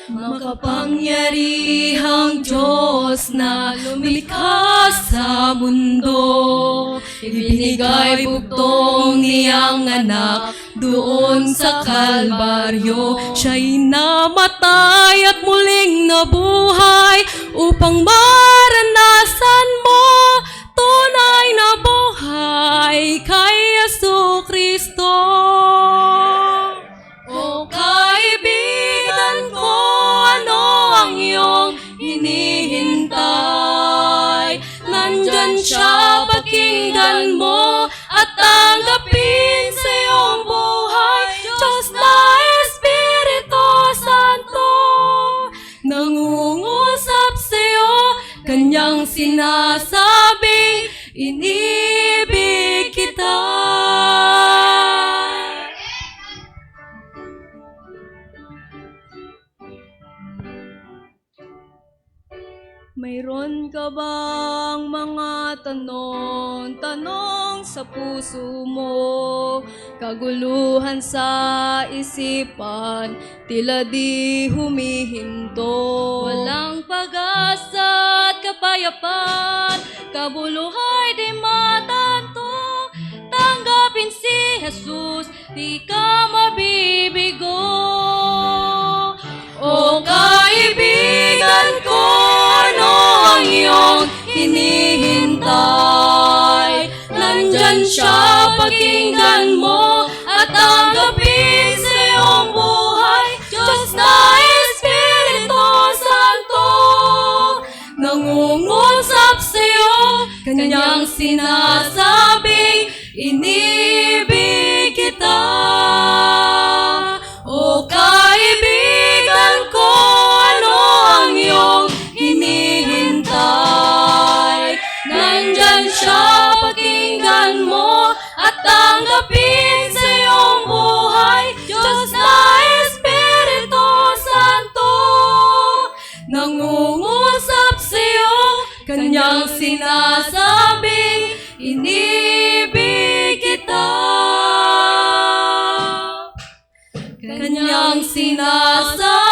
Makapangyarihang Diyos na lumikha sa mundo, ibinigay bugtong niyang anak doon sa Kalbaryo. Siya'y namatay at muling nabuhay upang maranasan mo tunay na buhay kay Jesucristo. O kaibigan ko, ano ang iyong hinihintay? Nandyan siya, pakinggan mo at tanggapin sa iyong buhay. Diyos na Espiritu Santo, nangungusap sa iyo, kanyang sinasabing, inibig kita. Mayroon ka bang mga tanong sa puso mo? Kaguluhan sa isipan, tila di humihinto. Walang pag-asa at kapayapaan, kabuluhay di matanto. Tanggapin si Jesus, di ka mabibigo. O kaibigan ko, ano ang iyong hinihintay? Nandyan siya, pakinggan mo at tanggapin sa iyong buhay. Diyos na Espiritu Santo, nangungusap sa iyo, kanyang sinasabing, inibig kita. O kaibigan ko, ano ang iyong hinihintay? Nandyan siya, pakinggan mo at tanggapin sa iyong buhay. Diyos na Espiritu Santo, nangungusap sa iyo, kanyang sinasabing, inibig kita. Kanyang sinasabing,